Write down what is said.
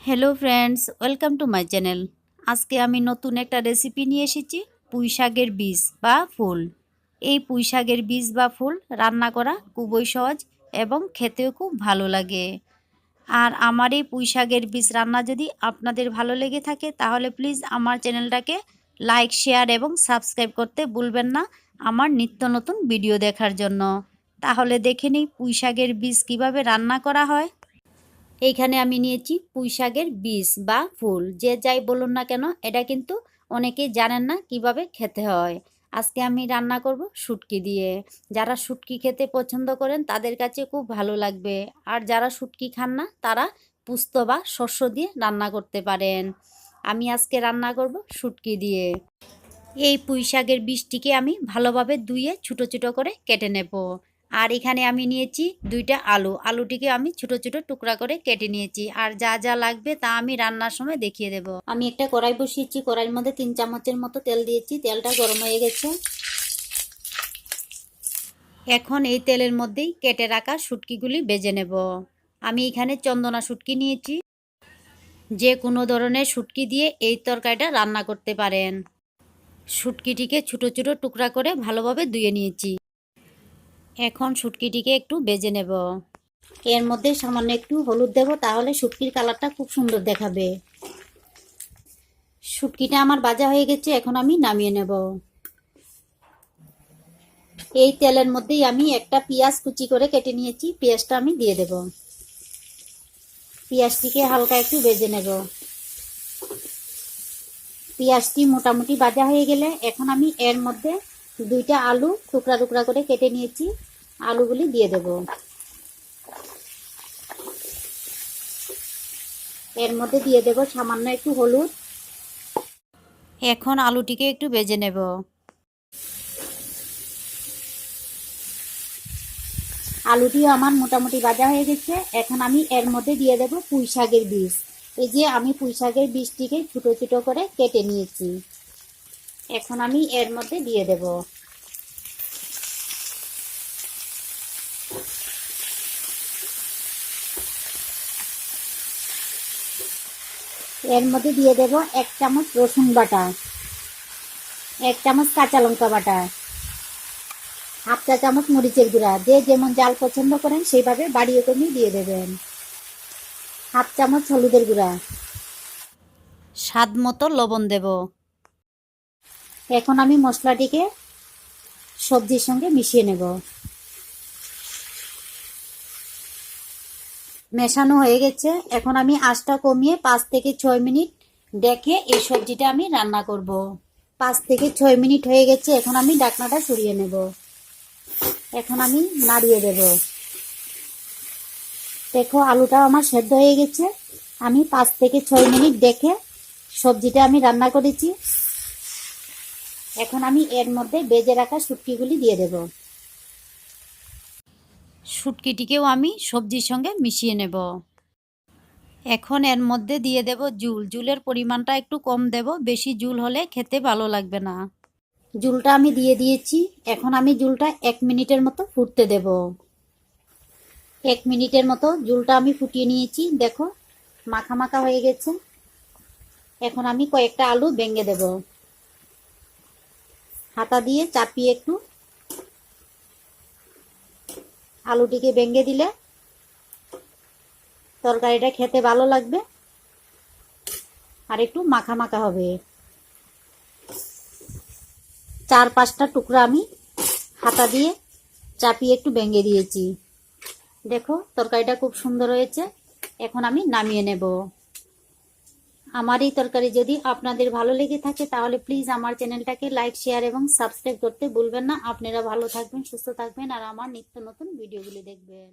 Hello friends, welcome to my channel. আজকে আমি নতুন একটা রেসিপি নিয়ে এসেছি, পুঁই শাকের বীজ বা ফুল। এই পুঁই শাকের বীজ বা ফুল রান্না করা খুবই সহজ এবং খেতেও খুব ভালো লাগে। আর আমার এই পুঁই শাকের বীজ রান্না যদি আপনাদের ভালো লেগে থাকে তাহলে প্লিজ আমার চ্যানেলটাকে লাইক, শেয়ার এবং সাবস্ক্রাইব করতে ভুলবেন না আমার নিত্য নতুন ভিডিও দেখার জন্য। তাহলে দেখে নিই পুঁই শাকের বীজ কীভাবে রান্না করা হয়। এইখানে আমি নিয়েছি পুঁই শাকের বীজ বা ফুল, যে যাই বলুন না কেন এটা কিন্তু অনেকেই জানেন না কিভাবে খেতে হয়। আজকে আমি রান্না করব শুটকি দিয়ে। যারা শুটকি খেতে পছন্দ করেন তাদের কাছে খুব ভালো লাগবে, আর যারা শুটকি খান না তারা পুস্ত বা শস্য দিয়ে রান্না করতে পারেন। আমি আজকে রান্না করব শুটকি দিয়ে। এই পুঁই শাকের বীজটিকে আমি ভালোভাবে ধুয়ে ছোটো ছোটো করে কেটে নেব। আর এখানে আমি নিয়েছি দুইটা আলুটিকে আমি ছোটো ছোটো টুকরা করে কেটে নিয়েছি। আর যা যা লাগবে তা আমি রান্নার সময় দেখিয়ে দেব। আমি একটা কড়াই বসিয়েছি, কড়াইয়ের মধ্যে 3 চামচের মতো তেল দিয়েছি। তেলটা গরম হয়ে গেছে। এখন এই তেলের মধ্যেই কেটে রাখা শুটকিগুলি ভেজে নেব। আমি এখানে চন্দনা শুটকি নিয়েছি। যে কোনো ধরনের শুটকি দিয়ে এই তরকারিটা রান্না করতে পারেন। শুটকিটিকে ছোটো ছোটো টুকরা করে ভালোভাবে ধুয়ে নিয়েছি। এখন শুটকিটিকে একটু ভেজে নেব। এর মধ্যে সামান্য একটু হলুদ দেব, তাহলে শুটকির কালারটা খুব সুন্দর দেখাবে। শুটকিটা আমার ভাজা হয়ে গেছে, এখন আমি নামিয়ে নেব। এই তেলের মধ্যেই আমি একটা পেঁয়াজ কুচি করে কেটে নিয়েছি, পেঁয়াজটা আমি দিয়ে দেব। পেঁয়াজটিকে হালকা একটু ভেজে নেব। পেঁয়াজটি মোটামুটি ভাজা হয়ে গেলে এখন আমি এর মধ্যে দুইটা আলু টুকরা টুকরা করে কেটে নিয়েছি, আলুগুলি দিয়ে দেব। এর মধ্যে দিয়ে দেব সামান্য একটু হলুদ। এখন আলুটিকে একটু ভেজে নেব। আলুটিও আমার মোটামুটি ভাজা হয়ে গেছে। এখন আমি এর মধ্যে দিয়ে দেব পুঁই শাকের বীজ। এই যে আমি পুঁই শাকের বীজটিকে ছোটো ছোটো করে কেটে নিয়েছি, এখন আমি এর মধ্যে দিয়ে দেব। এর মধ্যে দিয়ে দেব 1 চামচ রসুন বাটা, 1 চামচ কাঁচা লঙ্কা বাটা, হাফ চা চামচ মরিচের গুঁড়া। যে যেমন জাল পছন্দ করেন সেইভাবে বাড়িয়ে কমিয়ে দিয়ে দেবেন। হাফ চামচ হলুদের গুঁড়া, স্বাদ মতো লবণ দেব। এখন আমি মশলাটিকে সবজির সঙ্গে মিশিয়ে নেব। মেশানো হয়ে গেছে। এখন আমি আঁচটা কমিয়ে 5 থেকে 6 মিনিট ডেকে এই সবজিটা আমি রান্না করব। 5 থেকে 6 মিনিট হয়ে গেছে, এখন আমি ঢাকনাটা সরিয়ে নেব। এখন আমি নাড়িয়ে দেব। দেখো আলুটা আমার সেদ্ধ হয়ে গেছে। আমি 5 থেকে 6 মিনিট ডেকে সবজিটা আমি রান্না করেছি। এখন আমি এর মধ্যে ভেজে রাখা শুটকিগুলি দিয়ে দেব। শুটকিটিকেও আমি সবজির সঙ্গে মিশিয়ে নেব। এখন এর মধ্যে দিয়ে দেব জুলের পরিমাণটা একটু কম দেব, বেশি জুল হলে খেতে ভালো লাগবে না। জুলটা আমি দিয়ে দিয়েছি। এখন আমি জুলটা 1 মিনিটের মতো ফুটতে দেব। 1 মিনিটের মতো জুলটা আমি ফুটিয়ে নিয়েছি। দেখো মাখা মাখা হয়ে গেছে। এখন আমি কয়েকটা আলু ভেঙে দেব। হাতা দিয়ে চাপিয়ে একটু আলুটিকে ভেঙে দিলে তরকারিটা খেতে ভালো লাগবে আর একটু মাখা মাখা হবে। 4-5টা টুকরা আমি হাতা দিয়ে চাপিয়ে একটু ভেঙে দিয়েছি। দেখো তরকারিটা খুব সুন্দর হয়েছে। এখন আমি নামিয়ে নেব। আমার এই তরকারি যদি আপনাদের ভালো লেগে থাকে তাহলে প্লিজ আমার চ্যানেলটাকে লাইক, শেয়ার এবং সাবস্ক্রাইব করতে ভুলবেন না। আপনারা ভালো থাকবেন, সুস্থ থাকবেন আর আমার নিত্য নতুন ভিডিওগুলি দেখবেন।